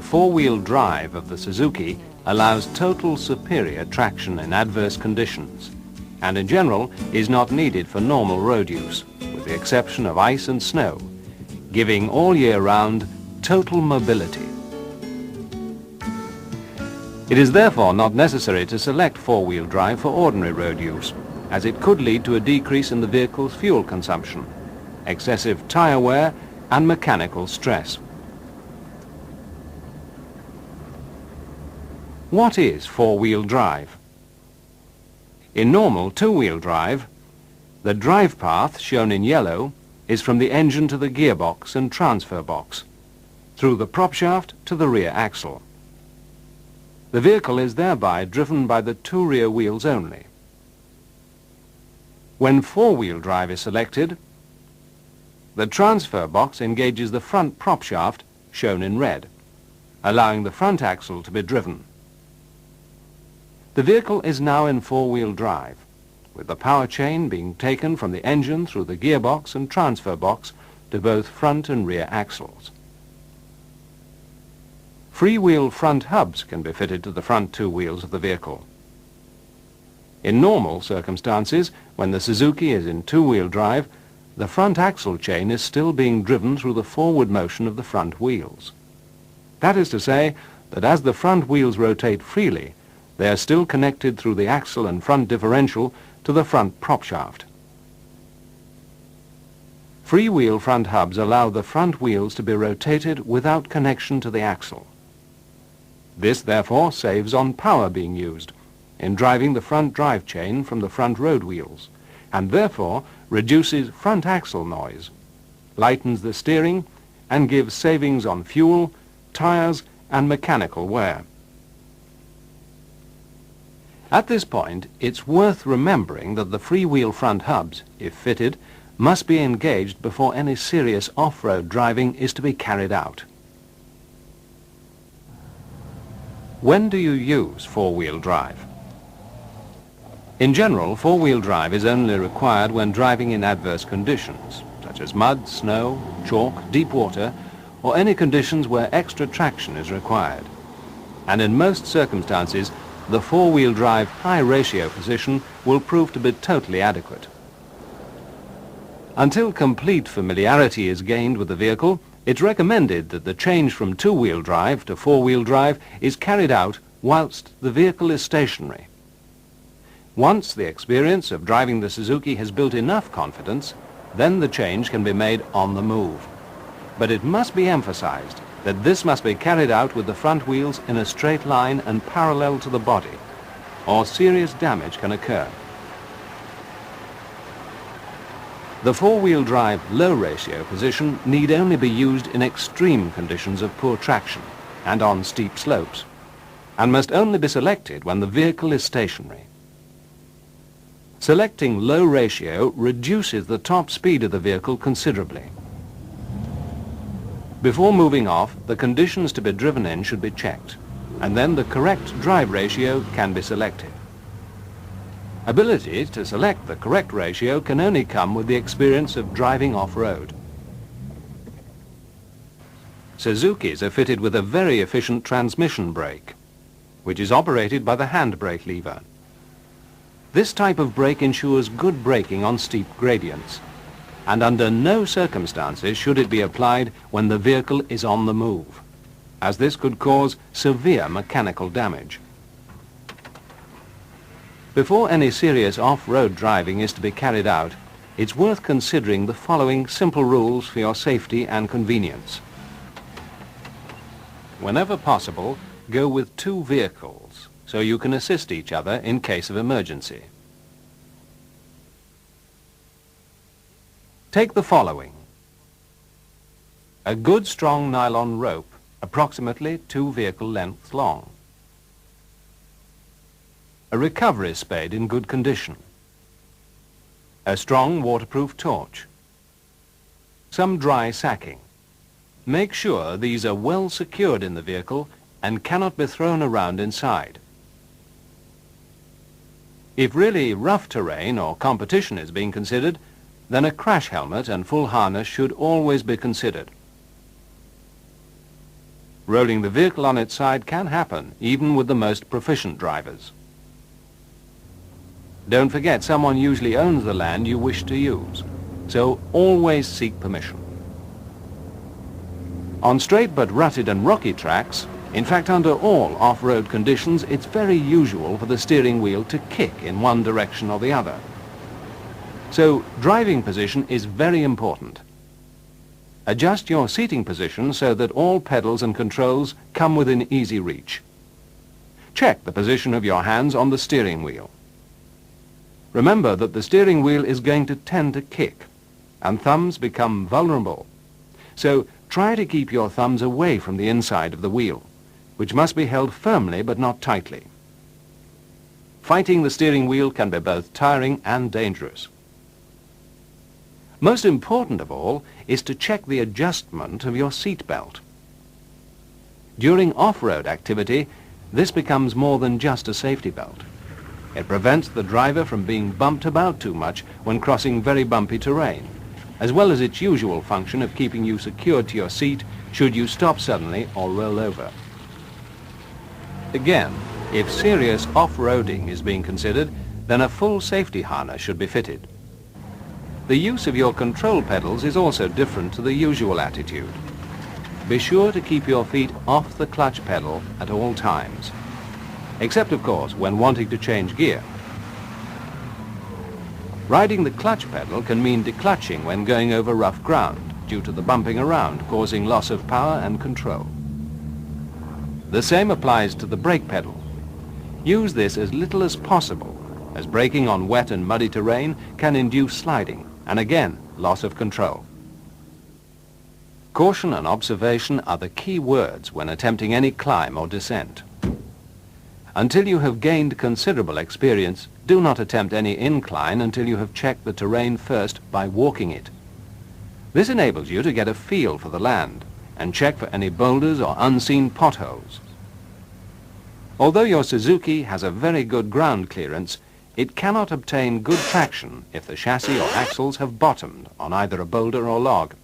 the four-wheel drive of the Suzuki allows total superior traction in adverse conditions, and in general is not needed for normal road use, with the exception of ice and snow, giving all year round total mobility. It is therefore not necessary to select four-wheel drive for ordinary road use, as it could lead to a decrease in the vehicle's fuel consumption, excessive tire wear and mechanical stress. What is four-wheel drive? In normal two-wheel drive, the drive path, shown in yellow, is from the engine to the gearbox and transfer box, through the prop shaft to the rear axle. The vehicle is thereby driven by the two rear wheels only. When four-wheel drive is selected, the transfer box engages the front prop shaft, shown in red, allowing the front axle to be driven. The vehicle is now in four-wheel drive, with the power chain being taken from the engine through the gearbox and transfer box to both front and rear axles. Freewheel front hubs can be fitted to the front two wheels of the vehicle. In normal circumstances, when the Suzuki is in two-wheel drive, the front axle chain is still being driven through the forward motion of the front wheels. That is to say that as the front wheels rotate freely, they are still connected through the axle and front differential to the front prop shaft. Freewheel front hubs allow the front wheels to be rotated without connection to the axle. This, therefore, saves on power being used in driving the front drive chain from the front road wheels, and therefore reduces front axle noise, lightens the steering, and gives savings on fuel, tires, and mechanical wear. At this point, it's worth remembering that the freewheel front hubs, if fitted, must be engaged before any serious off-road driving is to be carried out. When do you use four-wheel drive? In general, four-wheel drive is only required when driving in adverse conditions, such as mud, snow, chalk, deep water, or any conditions where extra traction is required. And in most circumstances, the four-wheel drive high-ratio position will prove to be totally adequate. Until complete familiarity is gained with the vehicle, it's recommended that the change from two-wheel drive to four-wheel drive is carried out whilst the vehicle is stationary. Once the experience of driving the Suzuki has built enough confidence, then the change can be made on the move. But it must be emphasized that this must be carried out with the front wheels in a straight line and parallel to the body, or serious damage can occur. The four-wheel drive low-ratio position need only be used in extreme conditions of poor traction and on steep slopes, and must only be selected when the vehicle is stationary. Selecting low ratio reduces the top speed of the vehicle considerably. Before moving off, the conditions to be driven in should be checked, and then the correct drive ratio can be selected. Ability to select the correct ratio can only come with the experience of driving off-road. Suzukis are fitted with a very efficient transmission brake, which is operated by the handbrake lever. This type of brake ensures good braking on steep gradients, and under no circumstances should it be applied when the vehicle is on the move, as this could cause severe mechanical damage. Before any serious off-road driving is to be carried out, it's worth considering the following simple rules for your safety and convenience. Whenever possible, go with two vehicles, so you can assist each other in case of emergency. Take the following: a good strong nylon rope, approximately 2 vehicle lengths long, a recovery spade in good condition, a strong waterproof torch, some dry sacking. Make sure these are well secured in the vehicle and cannot be thrown around inside. If really rough terrain or competition is being considered, then a crash helmet and full harness should always be considered. Rolling the vehicle on its side can happen, even with the most proficient drivers. Don't forget, someone usually owns the land you wish to use, so always seek permission. On straight but rutted and rocky tracks, in fact under all off-road conditions, it's very usual for the steering wheel to kick in one direction or the other. So driving position is very important. Adjust your seating position so that all pedals and controls come within easy reach. Check the position of your hands on the steering wheel. Remember that the steering wheel is going to tend to kick, and thumbs become vulnerable. So try to keep your thumbs away from the inside of the wheel, which must be held firmly but not tightly. Fighting the steering wheel can be both tiring and dangerous. Most important of all is to check the adjustment of your seat belt. During off-road activity, this becomes more than just a safety belt. It prevents the driver from being bumped about too much when crossing very bumpy terrain, as well as its usual function of keeping you secured to your seat should you stop suddenly or roll over. Again, if serious off-roading is being considered, then a full safety harness should be fitted. The use of your control pedals is also different to the usual attitude. Be sure to keep your feet off the clutch pedal at all times, except of course when wanting to change gear. Riding the clutch pedal can mean declutching when going over rough ground due to the bumping around, causing loss of power and control. The same applies to the brake pedal. Use this as little as possible, as braking on wet and muddy terrain can induce sliding and again loss of control. Caution and observation are the key words when attempting any climb or descent. Until you have gained considerable experience, do not attempt any incline until you have checked the terrain first by walking it. This enables you to get a feel for the land and check for any boulders or unseen potholes. Although your Suzuki has a very good ground clearance, it cannot obtain good traction if the chassis or axles have bottomed on either a boulder or log.